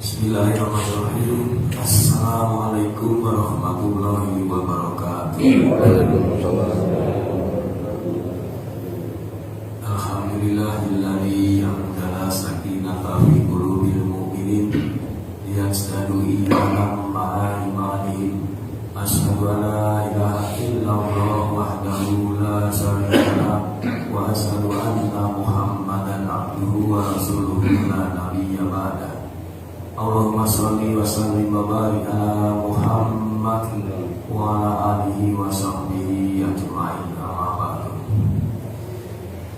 Bismillahirrahmanirrahim. Assalamualaikum warahmatullahi wabarakatuh. Alhamdulillahilladzi anzala sakinata fi qulubil mu'minin liyazdadu imanan ma'a imanihim. Asyhadu an la ilaha illallah wahdahu la syarika lah wa asyhadu anna Muhammadan abduhu wa rasuluhu la nabiyya ba'da. Allahumma sholli wa sallim wa barik ala Muhammad wa ala alihi wa sahbihi ajma'in. Amma ba'du.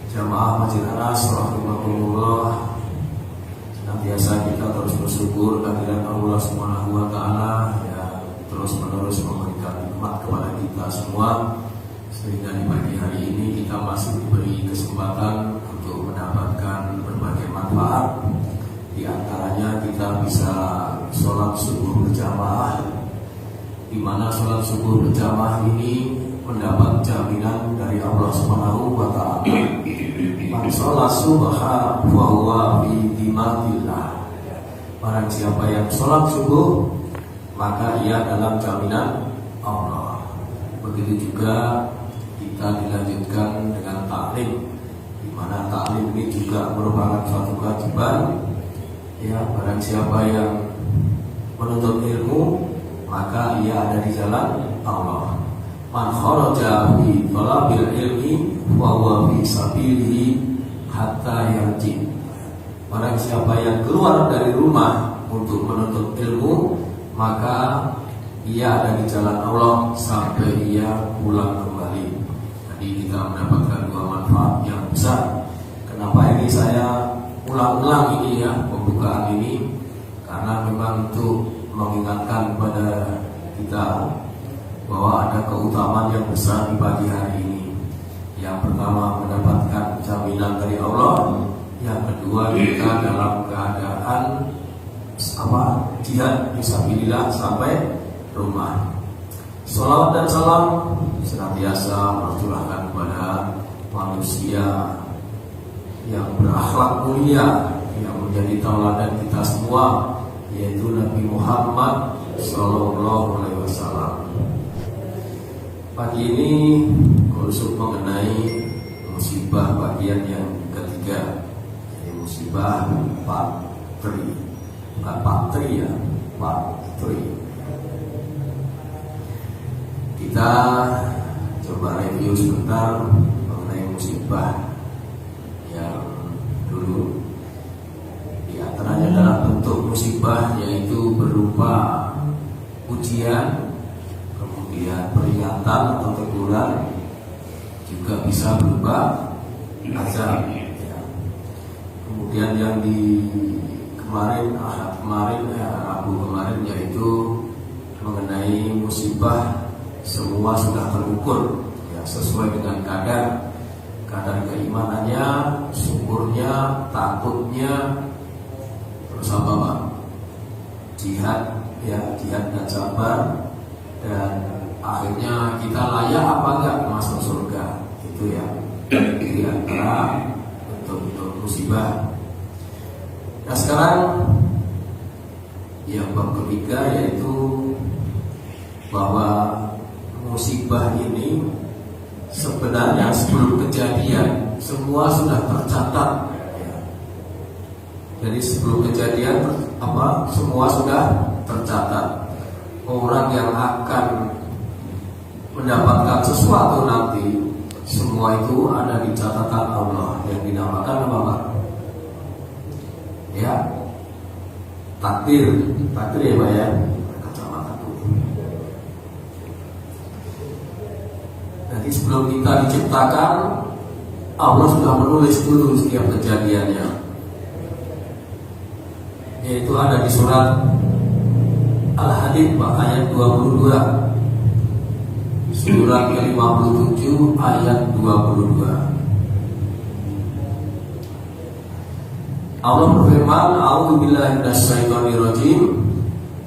Jamaah Masjid Anas rahimakumullah, senantiasa kita terus bersyukur kehadiran Allah Subhanahu wa taala yang terus menerus memberikan nikmat kepada kita semua, sehingga di pagi hari ini kita masih diberi kesempatan untuk mendapatkan berbagai manfaat. Di antaranya kita bisa sholat subuh berjamaah, di mana sholat subuh berjamaah ini mendapat jaminan dari Allah Subhanahu wa taala. Man sholat subha wa huwa fi dimatillah. Barang siapa yang sholat subuh, maka ia dalam jaminan Allah. Begitu juga kita dilanjutkan dengan taklim, di mana taklim ini juga merupakan suatu kewajiban. Ya, barang siapa yang menuntut ilmu, maka ia ada di jalan Allah. Man kharaja fi talabil ilmi wa huwa fi sabilihi hatta yarji. Barang siapa yang keluar dari rumah untuk menuntut ilmu, maka ia ada di jalan Allah sampai ia pulang kembali. Jadi kita mendapatkan dua manfaat yang besar. Kenapa ini saya ulang-ulang ini ya, pembukaan ini, karena memang untuk mengingatkan kepada kita bahwa ada keutamaan yang besar di pagi hari ini. Yang pertama, mendapatkan jaminan dari Allah. Yang kedua, kita dalam keadaan jihad fisabilillah sampai rumah. Shalawat dan salam senantiasa tercurahkan kepada manusia yang berakhlak mulia, yang menjadi tauladan kita semua, yaitu Nabi Muhammad Sallallahu Alaihi Wasallam. Pagi ini khusus mengenai musibah bagian yang ketiga, yaitu musibah patri, bukan patri ya, patri. Kita coba review sebentar mengenai musibah yang dulu. Di antaranya dalam bentuk musibah, yaitu berupa ujian, kemudian peringatan atau teguran, juga bisa berupa azab ya. Kemudian yang di Rabu kemarin, yaitu mengenai musibah semua sudah terukur ya, sesuai dengan kadar keimanannya, syukurnya, takutnya, terus apa Pak? Jihad dan sabar, dan akhirnya kita layak apa enggak masuk surga, itu ya. Di antara bentuk musibah. Nah sekarang yang bab ketiga, yaitu bahwa musibah ini sebenarnya sebelum kejadian semua sudah tercatat ya. Jadi sebelum kejadian semua sudah tercatat. Orang yang akan mendapatkan sesuatu nanti, semua itu ada di catatan Allah yang dinamakan apa Pak? Ya, takdir ya Pak ya. Jadi sebelum kita diciptakan, Allah sudah menulis dulu setiap kejadiannya. Yaitu ada di surat Al-Hadid ayat 22. Surat ke-57 ayat 22. Allah berfirman, "A'udzubillahi minasyaitonirrajim.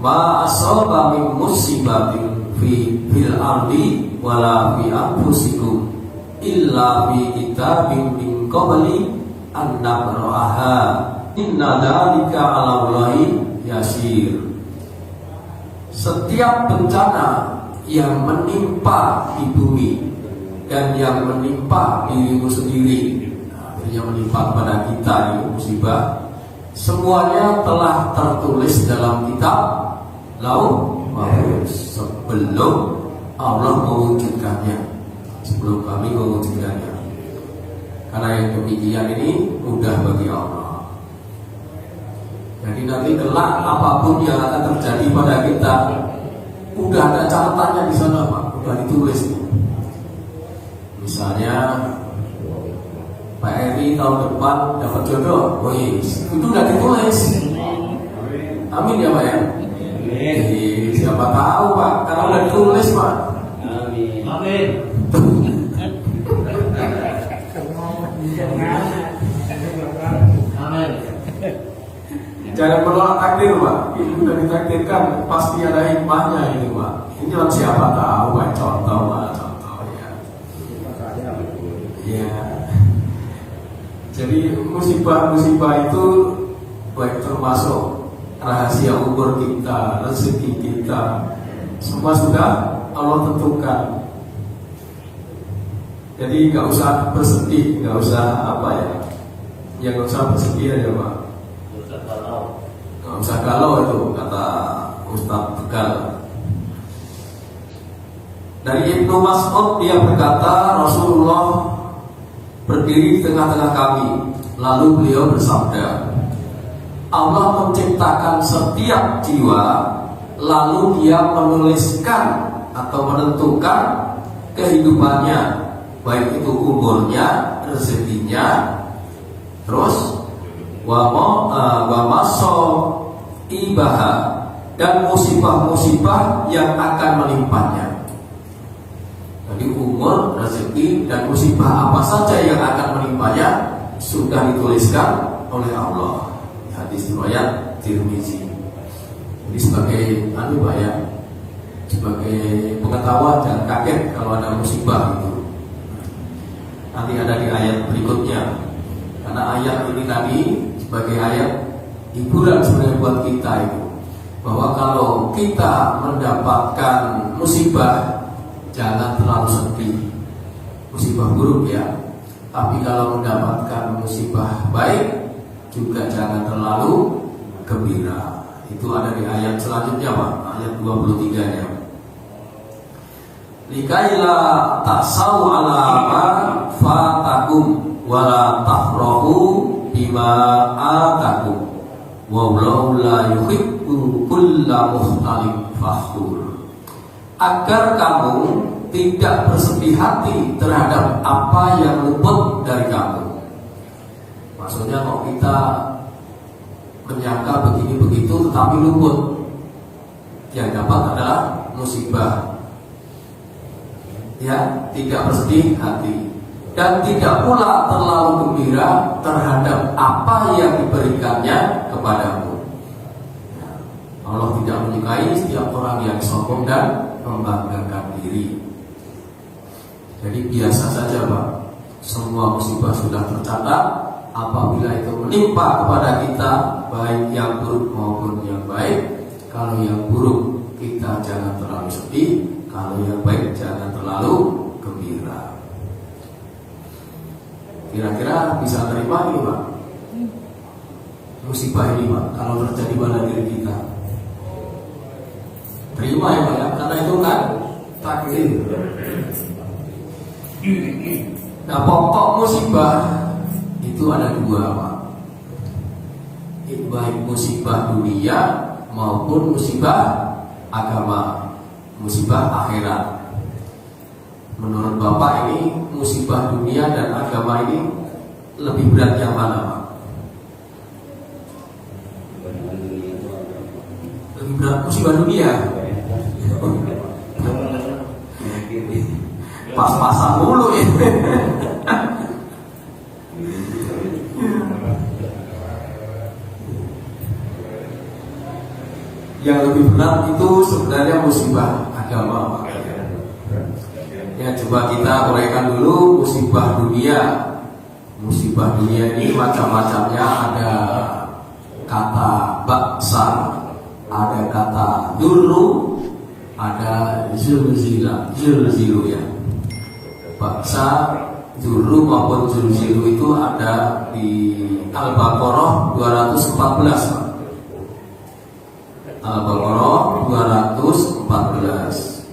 Ma asaba min musibatin fil ardi wala fi anfusikum illa fi kitabim min qabli an nabra'aha inna dzalika 'ala Allahi yasir. Setiap bencana yang menimpa di bumi dan yang menimpa dirimu sendiri, yang menimpa kepada kita ini musibah, semuanya telah tertulis dalam kitab Lauh Mahfuz sebelum Allah mewujudkannya, sebelum kami mewujudkannya. Karena yang demikian ini mudah bagi Allah. Jadi nanti kelak apapun yang akan terjadi pada kita, udah ada catatannya di sana, Pak, udah ditulis. Misalnya Pak Eri tahun depan dapat jodoh, itu udah ditulis. Amin ya Pak ya. Jadi siapa tahu Pak, karena udah ditulis Pak. Amin. Amin. Amin. Jangan menolak takdir Pak. Ini sudah ditakdirkan, pasti ada hikmahnya ini Pak. Ini kan siapa tahu Pak, contoh Pak, contoh ya. Ya. Jadi musibah-musibah itu baik termasuk rahasia umur kita, rezeki kita, semua sudah Allah tentukan. Jadi nggak usah bersedih, nggak usah apa ya, nggak usah bersedih aja Pak. Nggak usah galau itu kata Ustadz Tegal. Dari Ibnu Mas'ud dia berkata, Rasulullah berdiri di tengah-tengah kami, lalu beliau bersabda, Allah menciptakan setiap jiwa, lalu dia menuliskan atau menentukan kehidupannya, baik itu umurnya, rezekinya, terus ibaha, dan musibah-musibah yang akan menimpanya. Jadi umur, rezeki, dan musibah apa saja yang akan menimpanya sudah dituliskan oleh Allah. Hadis riwayat Tirmizi. Jadi sebagai sebagai pengetahuan dan kaget kalau ada musibah itu. Nanti ada di ayat berikutnya. Karena ayat ini tadi sebagai ayat hiburan sebenarnya buat kita itu, bahwa kalau kita mendapatkan musibah, jangan terlalu sedih, musibah buruk ya. Tapi kalau mendapatkan musibah baik, juga jangan terlalu gembira. Itu ada di ayat selanjutnya Pak, ayat 23 ya. Likaila tasau ala ma fatakum wala tafrahu bima atakum wallahu la yuhibbu kulla mukhtalin fakhur. Agar kamu tidak bersedih hati terhadap apa yang luput dari kamu. Maksudnya kalau kita menyangka begini begitu tetapi luput, yang dapat adalah musibah. Ya, tidak bersedih hati dan tidak pula terlalu gembira terhadap apa yang diberikannya kepadamu. Allah tidak menyukai setiap orang yang sombong dan membanggakan diri. Jadi biasa saja Pak, semua musibah sudah tercatat. Apabila itu menimpa kepada kita, baik yang buruk maupun yang baik, kalau yang buruk kita jangan terlalu sedih, kalau yang baik jangan terlalu gembira. Kira-kira bisa terima ini Pak, musibah ini Pak, kalau terjadi pada diri kita? Terima ya Pak ya, karena itu kan takdir. Nah, pokok musibah itu ada dua Pak, baik musibah dunia maupun musibah agama, musibah akhirat. Menurut Bapak ini musibah dunia dan agama ini lebih berat yang mana Pak? Lebih berat musibah dunia. Pas-pasan mulu ya. Yang lebih berat itu sebenarnya musibah agama Pak. Ya, coba kita uraikan dulu musibah dunia. Musibah dunia ini macam-macamnya, ada kata baksa, ada kata durru, ada zulzilu ya. Baksa, durru maupun zulzilu itu ada di Al-Baqarah 214. Al-Baqarah 214.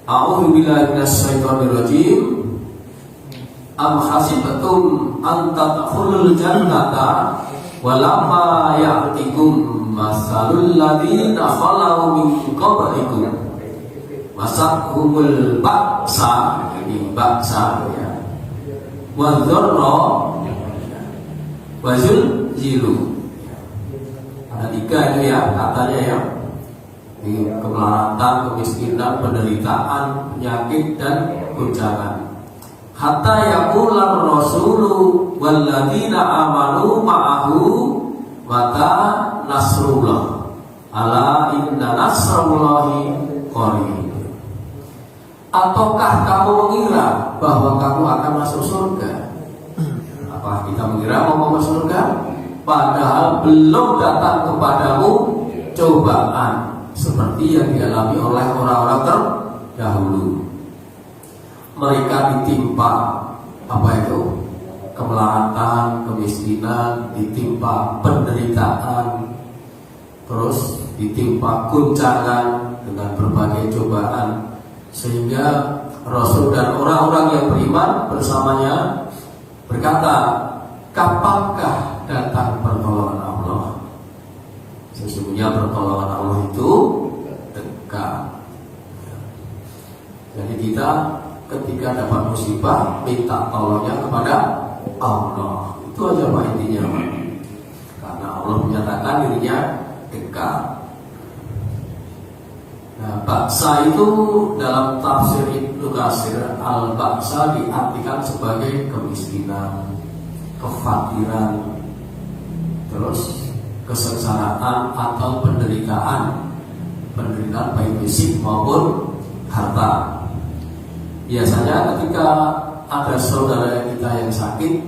A'udzu billahi minasyaitonir rajim. Am hasibtum an tadkhulul jannata walamma ya'tikum masalul ladzina khalau min qablikum masakhumul ba'sa, ini ba'sa ya, wa dzarra wa zulzilu. Ada 3 itu ya katanya ya, di kemelaratan, kemiskinan, penderitaan, penyakit dan guncangan. Hatta yaqular rasulu walladzina amanu ma'ahu mata nasrullah ala inna nasrullahi qarib. Ataukah kamu mengira bahwa kamu akan masuk surga? Apa kita mengira mau masuk surga? Padahal belum datang kepadamu cobaan seperti yang dialami oleh orang-orang terdahulu. Mereka ditimpa apa itu? Kemelaratan, kemiskinan, ditimpa penderitaan, terus ditimpa guncangan dengan berbagai cobaan, sehingga Rasul dan orang-orang yang beriman bersamanya berkata, kapankah datang pertolongan Allah? Sesungguhnya pertolongan Allah itu dekat. Jadi kita ketika dapat musibah minta tolongnya kepada Allah. Itu aja Pak intinya, Pak. Karena Allah menyatakan dirinya dekat. Nah, baksa itu dalam tafsir Ibnu Katsir, al-baksa diartikan sebagai kemiskinan, kefakiran, terus kesengsaraan atau penderitaan baik fisik maupun harta. Biasanya ketika ada saudara kita yang sakit,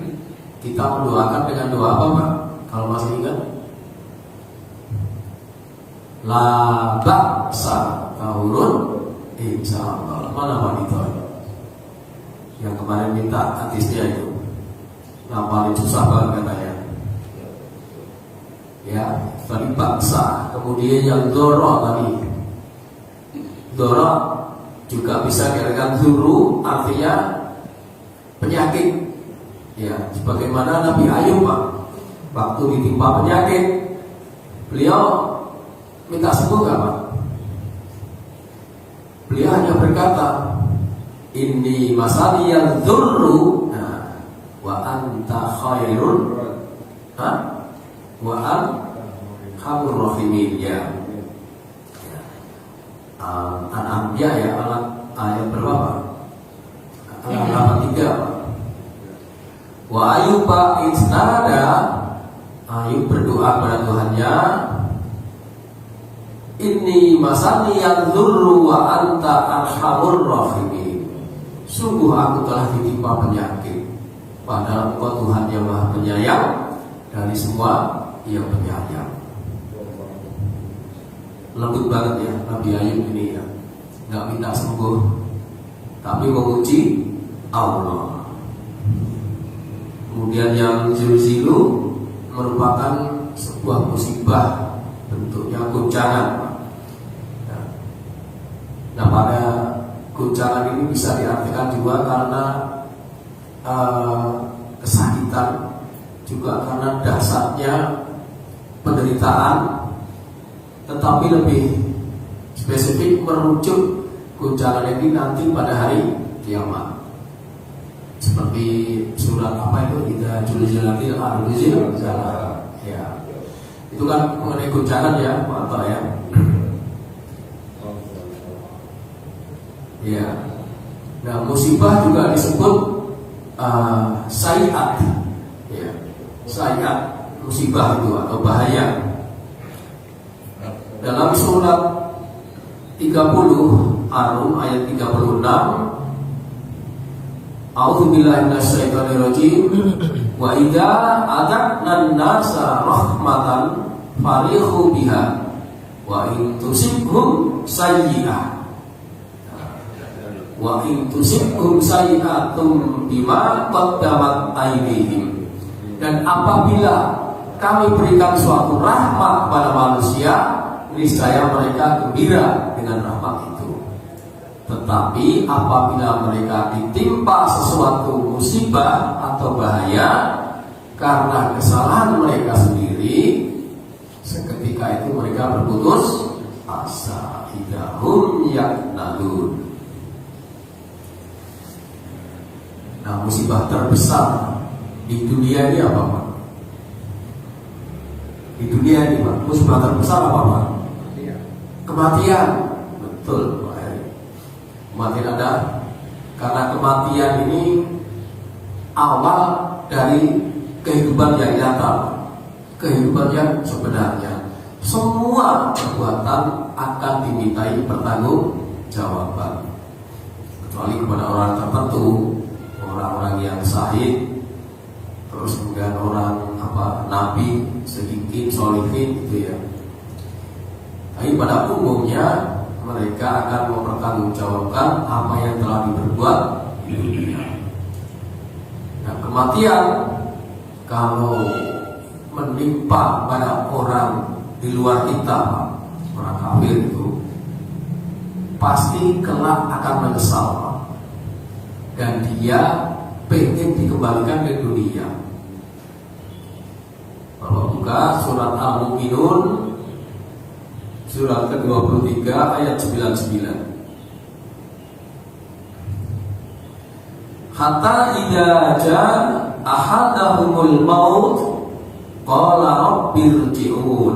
kita mendoakan dengan doa apa Pak? Kalau masih ingat? La ba'sa tahurun insyaallah. Mana Pak itu? Yang kemarin minta hadisnya itu. Yang paling susah banget katanya. Ya, tadi baksa. Kemudian yang doro tadi. Doro juga bisa dikatakan zuru, artinya penyakit. Ya, sebagaimana Nabi Ayub Pak, waktu ditimpa penyakit, beliau minta sembuh gak Pak? Beliau hanya berkata, inni masaliyal dzurru wa anta khairun wa arhamur rahimin ya. An-Anbiya ya, ayat berapa? Ayat 3. Wa ayyuba isnada, Ayub berdoa pada Tuhannya, inni masaniyal dzurru wa anta arhamur rahimin. Sungguh aku telah ditimpa penyakit, padahal Engkau Tuhan yang Maha Penyayang dari semua yang penyayang. Lembut banget ya Nabi Ayub ini ya, nggak minta sembuh, tapi memuji Allah. Kemudian yang zulzilu merupakan sebuah musibah, bentuknya guncangan. Nah, pada guncangan ini bisa diartikan juga karena kesakitan, juga karena dahsyatnya penderitaan. Tetapi lebih spesifik merujuk guncangan ini nanti pada hari kiamat. Seperti surat apa itu? Idza zulzilatil ardu zilzalaha. Ya. Itu kan mengenai guncangan ya, Pak ya. Ya. Nah, musibah juga disebut sayiat. Ya. Sayiat, musibah itu atau bahaya. Dalam surat 30 Ar-Rum ayat 36, A'udzu billahi minasyaitonir rajim Wa idza adaqna nasa rahmatan farihu biha wa in tusibhum sayyi'ah bima qaddamat aydihim. Dan apabila kami berikan suatu rahmat kepada manusia, niscaya mereka gembira dengan rahmat itu. Tetapi apabila mereka ditimpa sesuatu musibah atau bahaya karena kesalahan mereka sendiri, seketika itu mereka berputus asa, idahum yaqnadun. Nah, musibah terbesar di dunia ini apa, Pak? Di dunia ini, Pak, musibah terbesar apa, Pak? Kematian. Betul, Pak Heri. Kematian ada. Karena kematian ini awal dari kehidupan yang nyata, kehidupan yang sebenarnya. Semua perbuatan akan dimintai pertanggungjawaban, kecuali kepada orang tertentu, orang-orang yang syahid, terus kemudian orang nabi, sedikit solihin gitu ya. Tapi pada umumnya mereka akan mempertanggungjawabkan apa yang telah diperbuat di dunia. Nah, kematian kalau menimpa pada orang di luar kita, orang kafir itu pasti kelak akan menyesal, dan dia pengen dikembalikan ke dunia. Kalau buka surat Al-Mu'minun surat ke-23 ayat 99. Hatta idza jaa ahadahumul maut qala rabbirji'un.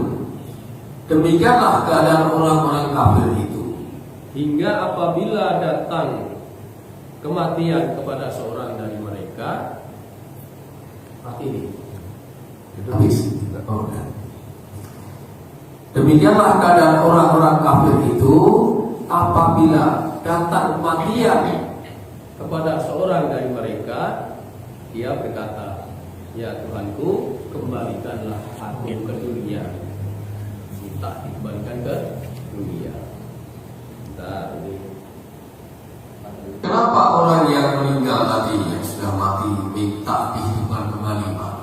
Demikianlah keadaan orang-orang kafir itu, hingga apabila datang kematian kepada seorang dari mereka, mati. Habis. Demikianlah keadaan orang-orang kafir itu apabila datang kematian kepada seorang dari mereka, dia berkata, ya Tuhanku, kembalikanlah aku ke dunia. Minta dikembalikan ke dunia. Kenapa orang yang meninggal tadi, yang sudah mati, minta dihidupkan kembali, Pak?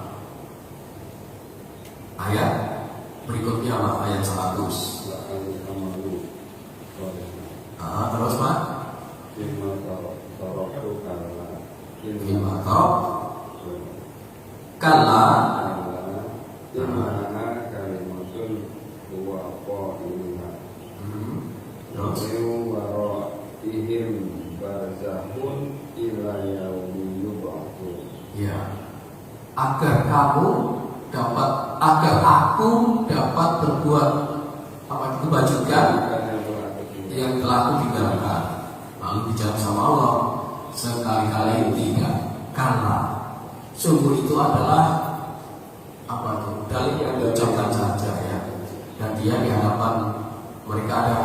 Ayat berikutnya, Pak, ayat 100. Terus, Pak? Kalla ya, agar aku dapat berbuat kebajikan yang telah aku tinggalkan. Lalu dijawab sama Allah, sekali-kali tidak, karena sungguh itu adalah dalil yang diucapkan saja ya, dan dia di hadapan mereka ada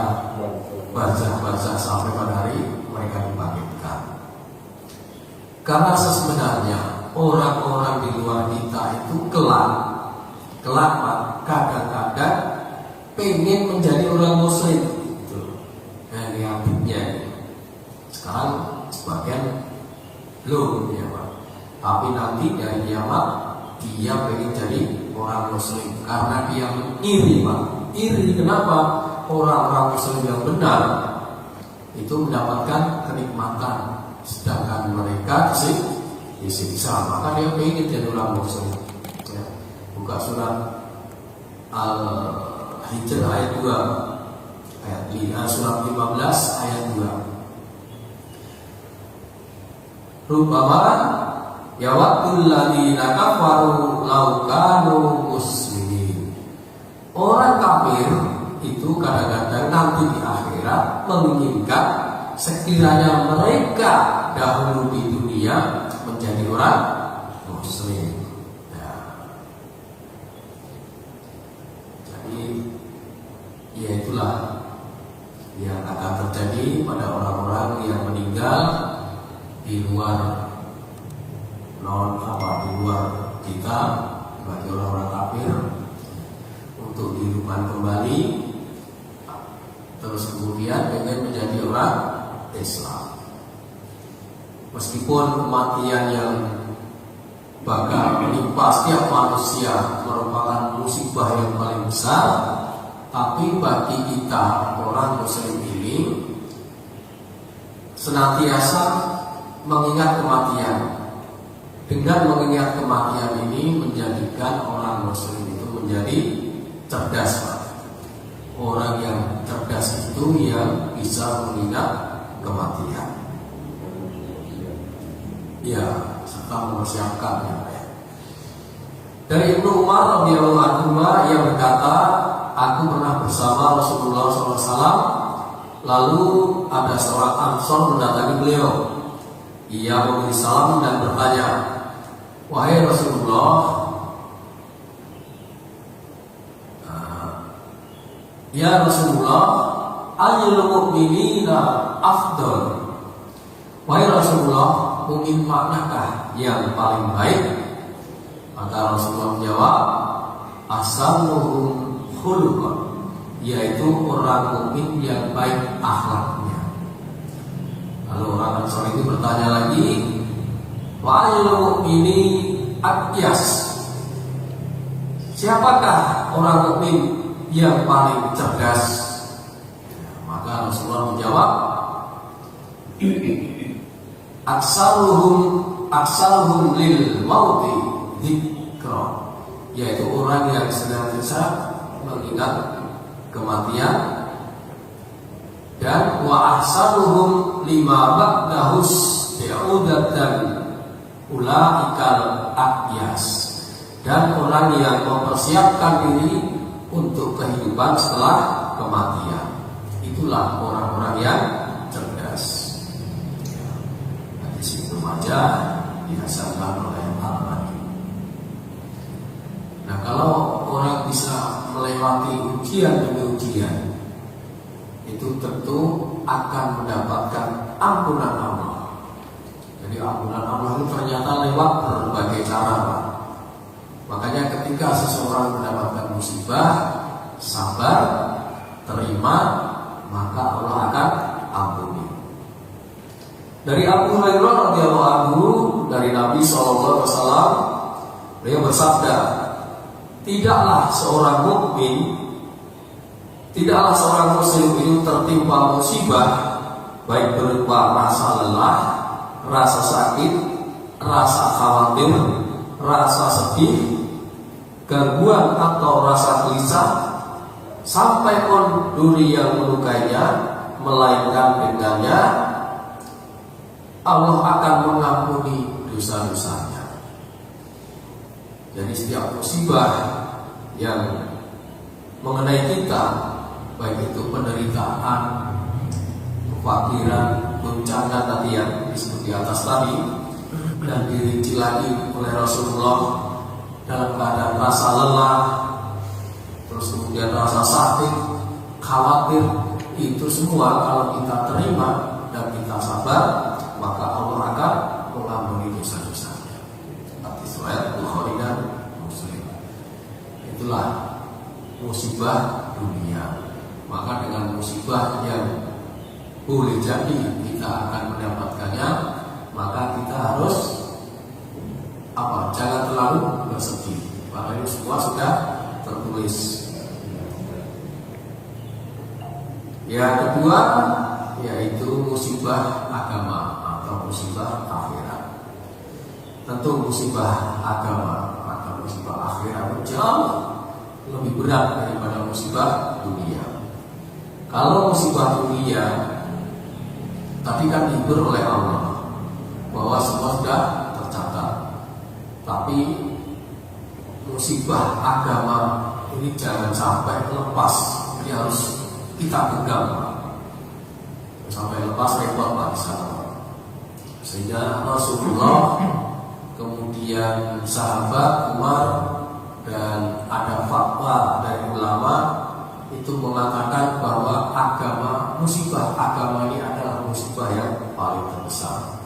barzah sampai pada hari mereka dibangkitkan. Karena sebenarnya orang-orang di luar kita itu kelak kadang-kadang pengen menjadi orang muslim gitu. Nah, yang habibnya sekarang sebagian belum ya, Pak. Tapi nanti dari kiamat dia pengen jadi orang muslim karena dia iri, Pak. Iri kenapa? Orang-orang muslim yang benar itu mendapatkan kenikmatan, sedangkan mereka disiksa, maka dia pengen jadi orang muslim ya. Buka surat Al-Hijr ayat 2, surat 15 ayat 2. Rubbama yawaddul ladzina kafaru law kanu muslimin. Orang kafir itu kadang-kadang nanti di akhirat menginginkan sekiranya mereka dahulu di dunia menjadi orang muslim. Ya. Jadi ya itulah yang akan terjadi pada orang-orang yang meninggal di luar di luar kita, bagi orang-orang kafir untuk dihidupkan kembali, terus kemudian ingin menjadi orang Islam. Meskipun kematian yang bakal menimpa setiap manusia merupakan musibah yang paling besar, tapi bagi kita orang Muslim ini senantiasa mengingat kematian. Dengan mengingat kematian ini menjadikan orang Muslim itu menjadi cerdas, Pak. Orang yang cerdas itu yang bisa mengingat kematian. Ya, serta mempersiapkannya. Dari Ibnu Umar radhiyallahu anhu yang berkata, aku pernah bersama Rasulullah SAW, lalu ada seorang Ansor mendatangi beliau. Ia memberi salam dan bertanya, wahai Rasulullah, ya Rasulullah, ayyul mu'minina afdal. Wahai Rasulullah, mungkin maknakah yang paling baik? Maka Rasulullah menjawab, asamuhum khuluqan, yaitu orang mukmin yang baik akhlaknya. Lalu orang Ansor itu bertanya lagi, wa ayyul mu'mini aqyas, siapakah orang mukmin yang paling cerdas? Maka Rasulullah menjawab, aksaruhum lil mauti dzikra, yaitu orang yang senantiasa mengingat kematian, dan wa ahsanuhum lima ba'dahus ya'udatan ulaikal aqyas, dan orang yang mempersiapkan diri untuk kehidupan setelah kematian, itulah orang-orang yang cerdas. Hadis Ibnu Majah dihasankan oleh Al-Albani. Nah, kalau orang bisa melewati ujian demi ujian, itu tentu akan mendapatkan ampunan Allah. Jadi ampunan Allah itu ternyata lewat berbagai cara, Pak. Makanya ketika seseorang mendapatkan musibah, sabar, terima, maka Allah akan ampuni. Dari Abu Hurairah radhiyallahu anhu, dari Nabi SAW, beliau bersabda, tidaklah seorang muslim itu tertimpa musibah, baik berupa rasa lelah, rasa sakit, rasa khawatir, rasa sedih, gangguan atau rasa gelisah, sampai pun duri yang melukainya, melainkan dengannya Allah akan mengampuni dosa-dosanya. Jadi setiap musibah yang mengenai kita, baik itu penderitaan, kefakiran, bencana tadi yang disebut di atas tadi, dan dirinci lagi oleh Rasulullah dalam keadaan rasa lelah, terus kemudian rasa sakit, khawatir, itu semua kalau kita terima dan kita sabar, maka Allah akan mengampuni dosa-dosanya. Hadis riwayat Bukhari dan Muslim. Itulah musibah dunia. Maka dengan musibah yang boleh jadi kita akan mendapatkannya, maka kita harus jangan terlalu bersedih. Karena ini semua sudah tertulis. Yang kedua yaitu musibah agama atau musibah akhirat. Tentu musibah agama atau musibah akhirat jauh lebih berat daripada musibah dunia. Kalau musibah dunia tadi kan dihibur oleh Allah bahwa semua sudah tercatat. Tapi musibah agama ini jangan sampai lepas. Ini harus kita pegang, sampai lepas repot bangsa. Sehingga Rasulullah, kemudian sahabat Umar, dan ada fatwa dari ulama itu mengatakan bahwa musibah agama ini adalah musibah yang paling terbesar.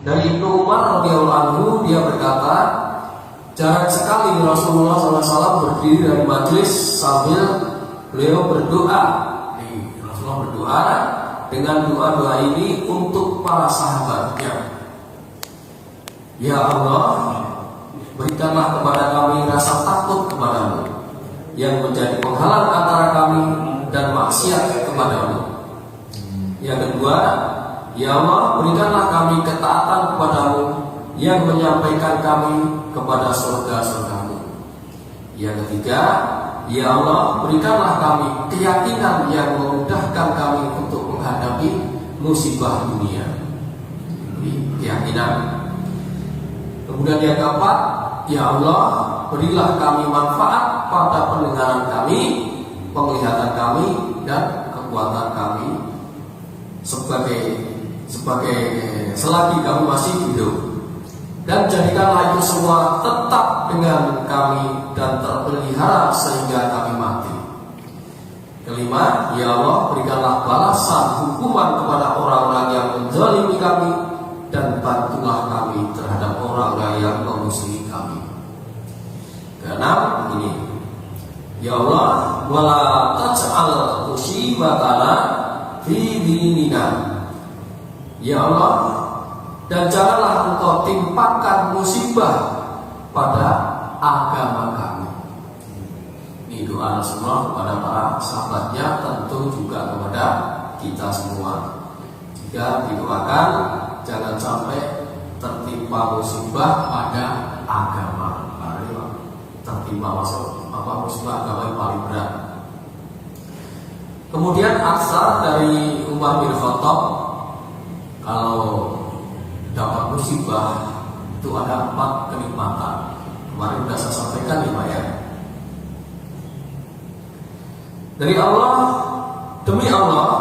Dari Dari Ibnu Umar radhiyallahu anhu, dia berkata, jarang sekali Rasulullah SAW berdiri dari majelis sambil beliau berdoa. Rasulullah berdoa dengan doa-doa ini untuk para sahabatnya. Ya Allah, berikanlah kepada kami rasa takut kepadamu yang menjadi penghalang antara kami dan maksiat kepadamu. Yang kedua, ya Allah, berikanlah kami ketaatan kepadamu yang menyampaikan kami kepada surga-surgamu. Yang ketiga, ya Allah, berikanlah kami keyakinan yang memudahkan kami untuk menghadapi musibah dunia. Ini keyakinan. Kemudian yang keempat, ya Allah, berilah kami manfaat pada pendengaran kami, penglihatan kami, dan kekuatan kami sebagai selagi kami masih hidup. Dan jadikanlah itu semua tetap dengan kami dan terpelihara sehingga kami mati. Kelima, ya Allah, berikanlah balasan hukuman kepada orang-orang yang menzalimi kami, dan bantulah kami terhadap orang-orang yang memusuhi kami. Keenam, ini, ya Allah, wala taj'al musibatana fi dinina. Ya Allah, dan janganlah engkau timpakan musibah pada agama kami. Ini doa Rasulullah kepada para sahabatnya, tentu juga kepada kita semua. Jika didoakan, jangan sampai tertimpa musibah pada agama. Karena tertimpa musibah agama yang paling berat. Kemudian asar dari Umar bin Khattab, kalau dapat musibah itu ada 4 kenikmatan. Kemarin sudah saya sampaikan 5 ya. Dari Allah, demi Allah,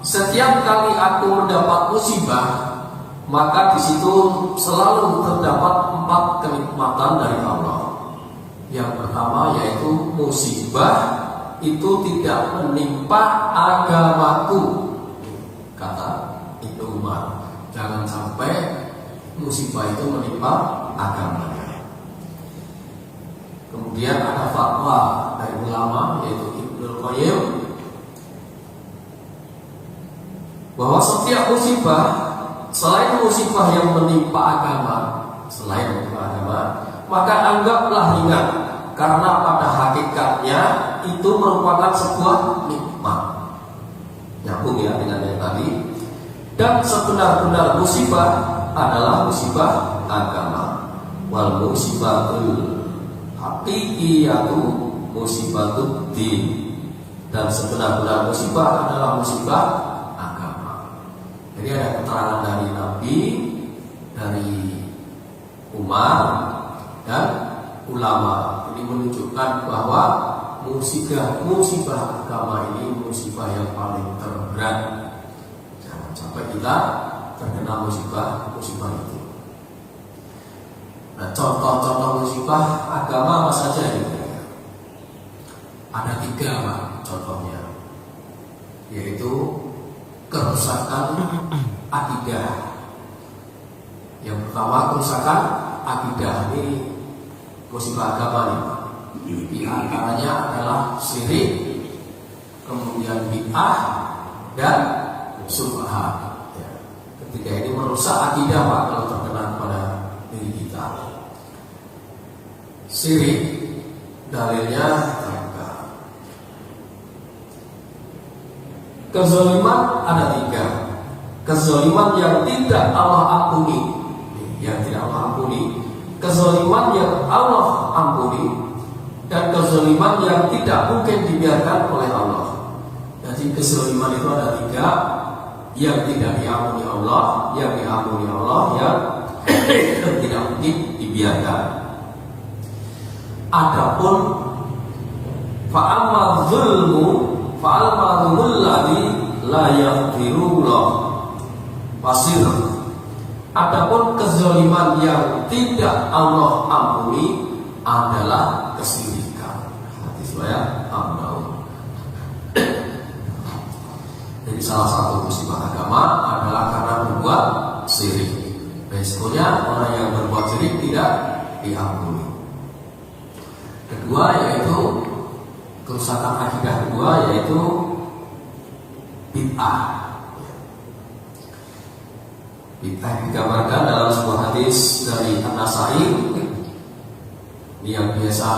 setiap kali aku mendapat musibah, maka di situ selalu terdapat 4 kenikmatan dari Allah. Yang pertama yaitu musibah itu tidak menimpa agamaku, kata Ibnu Umar. Jangan sampai musibah itu menimpa agamanya. Kemudian ada fatwa dari ulama yaitu Ibnu Qayyim, bahwa setiap musibah selain musibah yang menimpa agama, maka anggaplah ringan, karena pada hakikatnya itu merupakan sebuah nikmat. Nyambung ya dengan yang tadi. Dan sebenar-benar musibah adalah musibah agama. Wal musibatul haqiqiyatu musibatud din. Dan sebenar-benar musibah adalah musibah agama. Jadi ada keterangan dari Nabi, dari Umar, dan ulama. Ini menunjukkan bahwa musibah agama ini musibah yang paling terberat. Sampai kita terkena musibah itu. Nah, contoh-contoh musibah agama apa saja ini? Ada 3 Pak, contohnya, yaitu kerusakan akidah. Yang pertama, kerusakan akidah, ini musibah agama nih. Di antaranya adalah syirik, kemudian bid'ah, dan subhat. Ya. Ketiga ini merusak akidah Pak kalau terkena pada diri kita. Syirik, dalilnya terangkat. Kezaliman ada 3. Kezaliman yang tidak Allah ampuni, kezaliman yang Allah ampuni, dan kezaliman yang tidak mungkin dibiarkan oleh Allah. Jadi kezaliman itu ada 3. Yang tidak diampuni Allah, yang diampuni Allah, yang tidak mungkin dibiarkan. Adapun fa'amma dzulmul ladzi la yaghfirullah wasir. Adapun kezaliman yang tidak Allah ampuni adalah kesyirikan. Hadis riwayat Abu Daud. Jadi salah satu musibah agama adalah karena berbuat syirik. Resikonya orang yang berbuat syirik tidak diampuni. Kedua yaitu kerusakan akidah kedua yaitu bid'ah. Bid'ah digambarkan dalam sebuah hadis dari An-Nasai ini yang biasa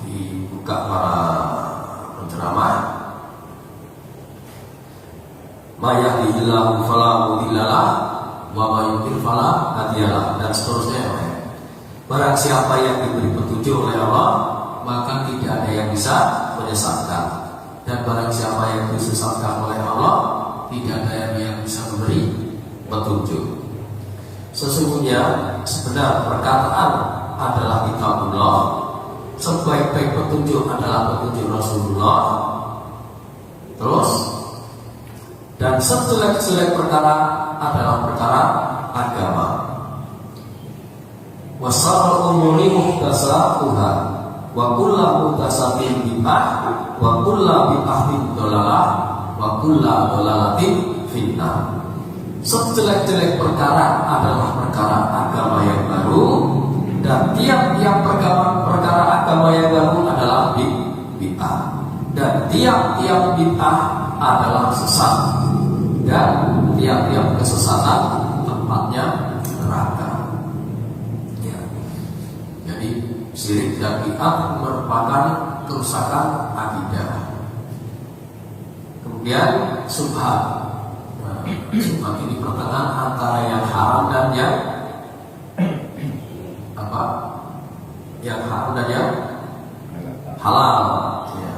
dibuka para penceramah. Ma yahdihillahu fala mudhillalah wa ma yudhlil fala hadiyalah, dan seterusnya. Barang siapa yang diberi petunjuk oleh Allah, maka tidak ada yang bisa menyesatkan, dan barang siapa yang disesatkan oleh Allah, tidak ada yang bisa memberi petunjuk. Sesungguhnya sebenar perkataan adalah kitabullah, sebaik-baik petunjuk adalah petunjuk Rasulullah. Terus, dan sejelek-jelek perkara adalah perkara agama. Wasarul umuri muhtasatuha wa kullu muhtasatin bid'ah wa kullu bid'atin dhalalah wa kullu dhalalatin finnar. Sejelek-jelek perkara adalah perkara agama yang baru, dan tiap-tiap perkara agama yang baru adalah bid'ah, dan tiap-tiap bid'ah adalah sesat, dan tiap-tiap kesesatan tempatnya neraka. Ya. Jadi syirik dan bid'ah merupakan kerusakan akidah. Kemudian subhat. Subhat ini pertengahan antara yang haram dan yang apa? Yang haram dan yang halal. Ya.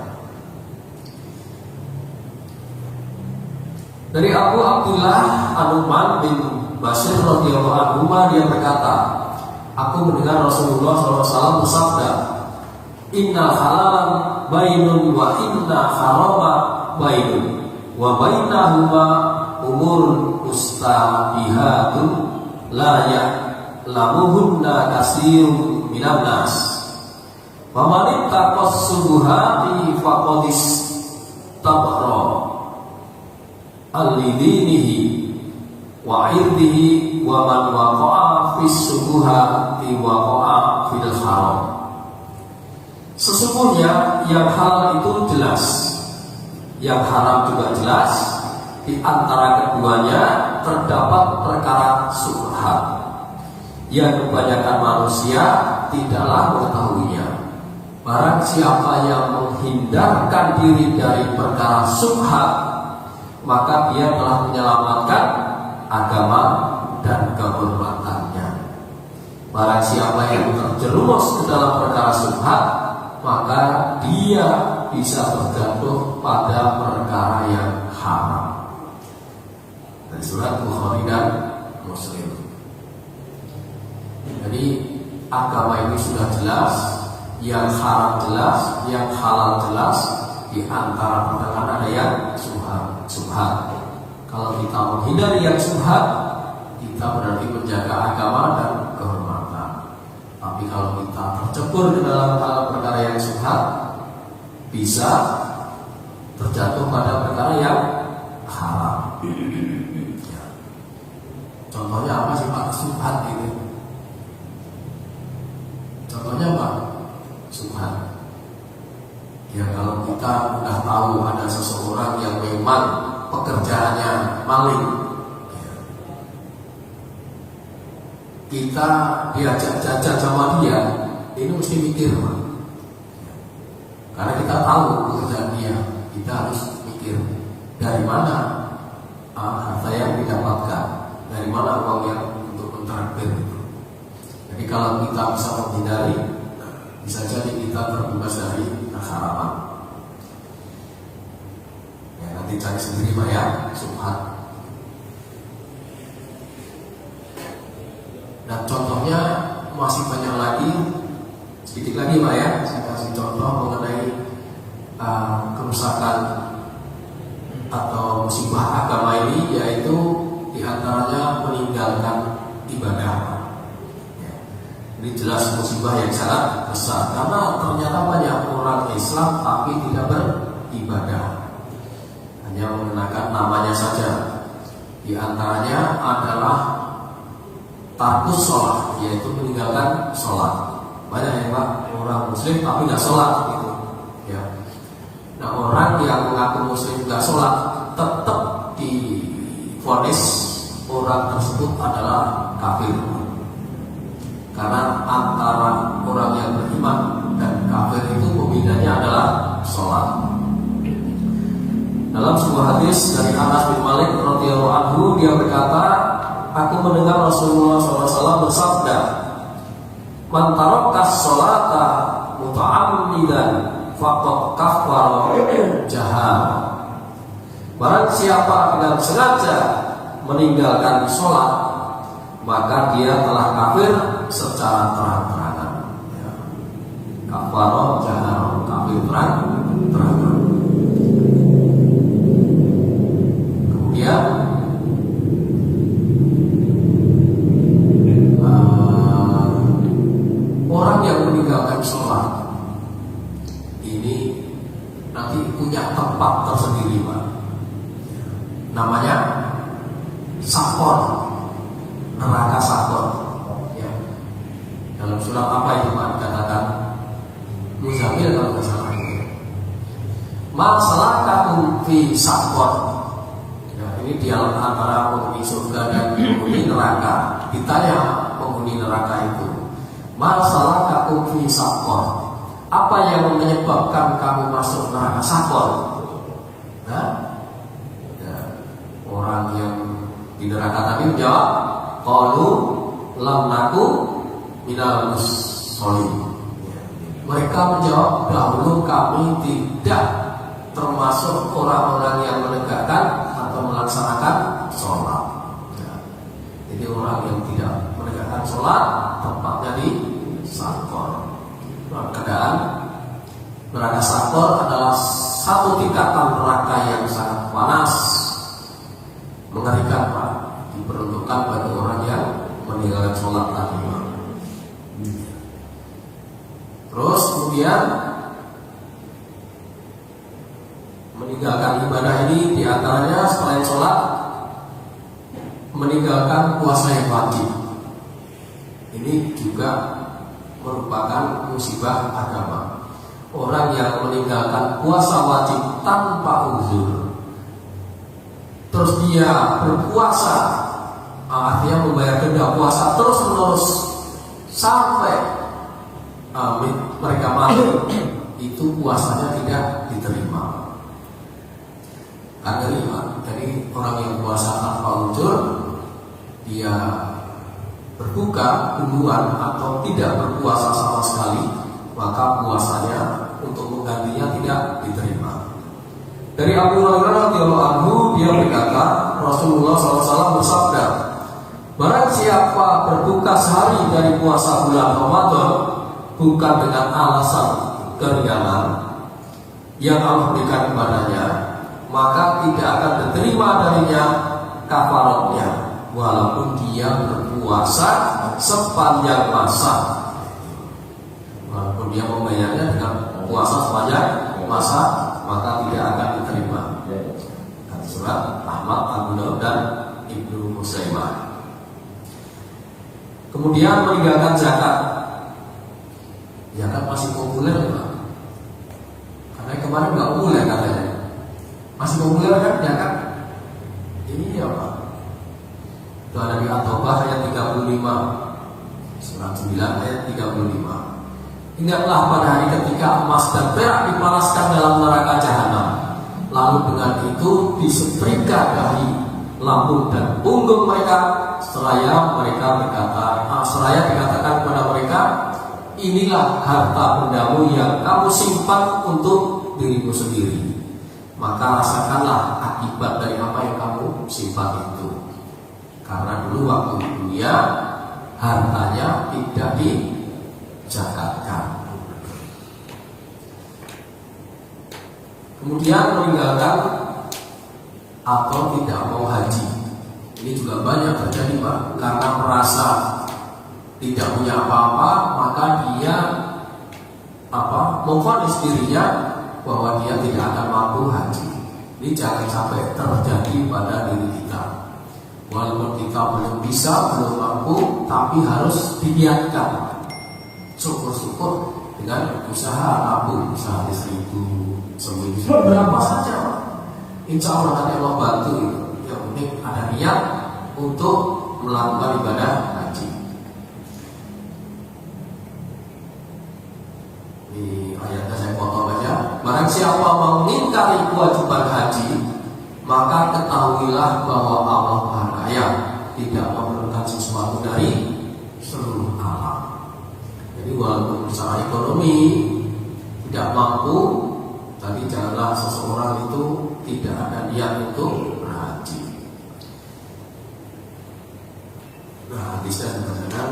Dari Abu Abdullah An-Nu'man bin Bashir radhiyallahu anhu, dia berkata, aku mendengar Rasulullah SAW bersabda, innal halalan bainun wa inna harama bainun wa bainahuma umur mustabihatun la ya'lamuhunna katsirun minan nas. Faman ittaqas subuhati faqadis tabra al-lidinihi wa irdihi wa man waqa'a fis subuhati waqa'a fil haram. Sesungguhnya yang halal itu jelas, yang haram juga jelas. Di antara keduanya terdapat perkara subhat yang kebanyakan manusia tidaklah mengetahuinya. Barang siapa yang menghindarkan diri dari perkara subhat, maka dia telah menyelamatkan agama dan kehormatannya. Barang siapa yang terjerumus ke dalam perkara subhat, maka dia bisa terjatuh pada perkara yang haram. Dari surat Bukhari dan Muslim. Jadi agama ini sudah jelas, yang haram jelas, yang halal jelas. Di antara pertengahan ada yang subhat. Kalau kita menghindari yang subhat, kita berarti menjaga agama dan kehormatan. Tapi kalau kita tercebur di dalam hal perkara yang subhat, bisa terjatuh pada perkara yang haram. Ya. Contohnya apa sih Pak? Subhat ini. Contohnya apa? Subhat. Ya, kalau kita sudah tahu ada seseorang yang memang pekerjaannya maling, ya, kita diajak jajan sama dia, ini mesti mikir, Pak. Karena kita tahu pekerjaan dia, kita harus mikir dari mana harta yang didapatkan, dari mana uang yang untuk kontraktor itu. Jadi kalau kita bisa menghindari, bisa jadi kita terbebas dari harapan. Ya, nanti cari sendiri Pak ya, subhat. Dan contohnya masih banyak lagi, sedikit lagi Pak ya, saya kasih contoh mengenai kerusakan atau musibah agama ini, yaitu diantaranya meninggalkan ibadah. Ini jelas musibah yang sangat besar, karena ternyata banyak orang Islam tapi tidak beribadah, hanya mengenakan namanya saja. Di antaranya adalah tarkus sholat, yaitu meninggalkan sholat. Banyak yang Pak, orang muslim tapi nggak sholat gitu. Ya. Nah, orang yang mengaku muslim nggak sholat tetap divonis orang tersebut adalah kafir. Karena antara orang yang beriman dan kafir itu pembedanya adalah sholat. Dalam sebuah hadis dari Anas bin Malik radhiyallahu anhu, dia berkata, aku mendengar Rasulullah SAW bersabda, man tarakas sholata muta'ammidan faqad kafara jahal. Barang siapa dengan sengaja meninggalkan sholat, maka dia telah kafir secara terang-terangan. Ya. Kafara jahal, kafir terang-terangan. Kemudian orang yang meninggalkan sholat ini nanti punya tempat tersendiri, Pak. Namanya sakor, neraka sakor. Ya. Dalam surat apa itu Pak dikatakan? Muzammil kalau nggak salah. Masalahkakum fi sakor. Ya, ini dialog antara penghuni surga dan penghuni neraka. Ditanya penghuni neraka itu, masalahkakum fi sakor. Apa yang menyebabkan kamu masuk neraka sakor? Nah, ya, orang yang di neraka tadi menjawab, qalu lam naku minal musholin. Mereka menjawab, dahulu kami tidak termasuk orang-orang yang menegakkan atau melaksanakan sholat. Ya. Jadi orang yang tidak menegakkan sholat tempatnya di sakor. Keadaan neraka sakor adalah satu tingkatan neraka yang sangat panas, mengerikan Pak, diperuntukkan bagi orang yang meninggalkan sholat tadi. Terus kemudian meninggalkan ibadah ini diantaranya selain sholat, meninggalkan puasa yang wajib. Ini juga merupakan musibah agama. Orang yang meninggalkan puasa wajib tanpa uzur, terus dia berpuasa, artinya membayar denda puasa terus menerus sampai mereka mati, itu puasanya tidak diterima. Jadi orang yang puasa tanpa uzur, dia berbuka duluan atau tidak berpuasa sama sekali, maka puasanya untuk menggantinya tidak diterima. Dari Abu Hurairah radhiyallahu anhu, dia berkata, Rasulullah SAW bersabda, barang siapa berbuka sehari dari puasa bulan Ramadan bukan dengan alasan keringanan yang Allah berikan kepadanya, maka tidak akan diterima darinya kafaratnya, walaupun dia berpuasa sepanjang masa. Walaupun dia membayarnya dengan puasa sepanjang masa, maka tidak akan diterima. Surat Ahmad, Abu Daud dan Ibnu Huzaimah. Kemudian meninggalkan zakat. Zakat masih populer Pak. Karena kemarin nggak populer katanya. Masih populer kan zakat? Iya Pak. Itu ada di At-Taubah ayat 35, surat 9 ayat 35. Ingatlah pada hari ketika emas dan perak dipanaskan dalam neraka jahanam, lalu dengan itu disetrika dari lambung dan punggung mereka, seraya dikatakan kepada mereka, inilah harta bendamu yang kamu simpan untuk dirimu sendiri, maka rasakanlah akibat dari apa yang kamu simpan itu. Karena dulu waktu di dunia hartanya tidak dizakatkan. Kemudian meninggalkan atau tidak mau haji. Ini juga banyak terjadi Pak, karena merasa tidak punya apa-apa, maka dia memvonis dirinya bahwa dia tidak akan mampu haji. Ini jangan sampai terjadi pada diri kita. Walaupun kita belum bisa, belum mampu, tapi harus dibiarkan. Syukur-syukur dengan usaha nabung, usaha 1.000, 1.000, berapa saja. Insya Allah nanti Allah bantu itu. Yang penting ada niat untuk melakukan ibadah haji. Di ayatnya saya potong aja. Barang siapa mengingkari kewajiban haji, maka ketahuilah bahwa Allah Maha Kaya, tidak memerlukan sesuatu dari seluruh alam. Jadi walaupun secara ekonomi tidak mampu, tapi janganlah seseorang itu tidak ada niat untuk berhaji. Nah, hadisnya dikatakan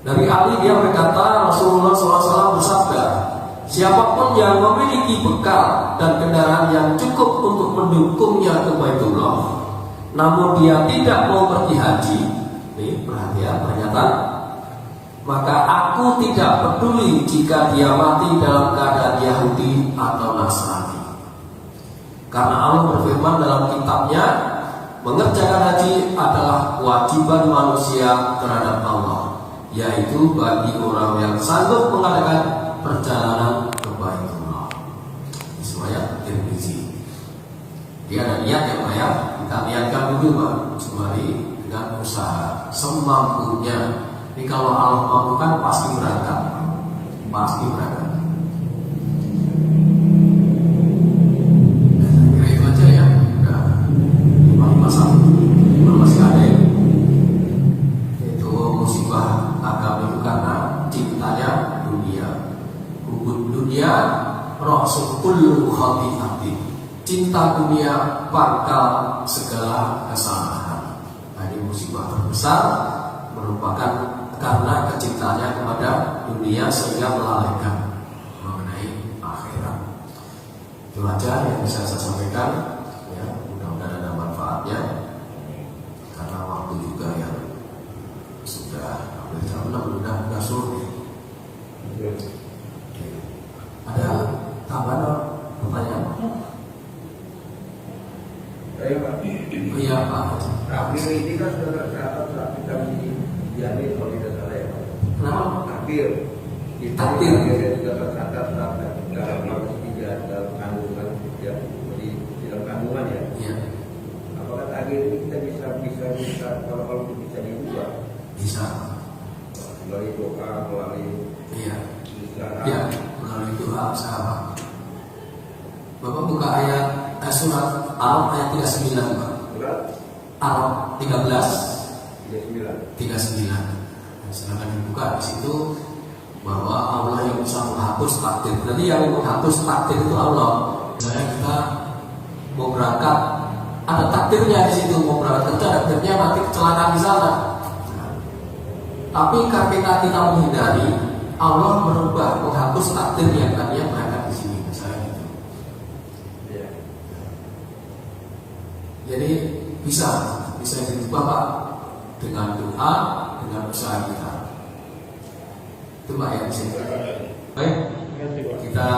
dari Ali, dia berkata, Rasulullah SAW bersabda, siapapun yang memiliki bekal dan kendaraan yang cukup untuk mendukungnya ke Baitullah, namun dia tidak mau pergi haji, ini perhatian pernyataan, maka aku tidak peduli jika dia mati dalam keadaan Yahudi atau Nasrani. Karena Allah berfirman dalam kitabnya, mengerjakan haji adalah kewajiban manusia terhadap Allah, yaitu bagi orang yang sanggup mengadakan perjalanan ke Baitullah. Semuanya Tirmizi. Dia ada niat ya Pak ya. Kita niatkan dulu Pak, sembari dengan usaha semampunya. Ini kalau Allah mampukan pasti berangkat, pasti berangkat. Kira itu aja ya. Udah 5 masih ada ya. Itu musibah agama itu karena cintanya dunia. Hubud dunia rasul kullu khati'atin. Cinta dunia pangkal segala kesalahan. Nah, ini musibah terbesar, merupakan karena kecintaannya kepada dunia sehingga melalaikan mengenai akhirat. Itu aja yang bisa saya sampaikan ya, mudah-mudahan ada manfaatnya. Karena waktu juga yang sudah hampir jam 6, udah sore. Ada tambahan pertanyaan? Saya Pak. Iya Pak. Takbir ini kan sudah tercatat saat kita menjadi kalau tidak salah ya Pak. Kenapa? Takbir. Takbir juga tercatat dalam dalam kandungan ya, di dalam kandungan ya. Iya. Apakah takbir ini kita bisa kalau bisa diubah? Bisa. Melalui doa, melalui Iya. isyarat. Ya, melalui doa sahabat. Bapak buka ayat surat Al ayat 39 Pak. Surat Al 13 39. Nah, silakan dibuka di situ bahwa Allah yang bisa menghapus takdir. Berarti yang menghapus takdir itu Allah. Misalnya kita mau berangkat, ada takdirnya di situ, mau berangkat kerja, takdirnya nanti kecelakaan di sana. Nah, tapi karena kita menghindari, Allah merubah, menghapus takdir yang tadinya berangkat di sini. Misalnya gitu. Ya. Jadi bisa dirubah Pak, dengan doa, dengan usaha kita. Itu Pak ya di sini. Baik, kita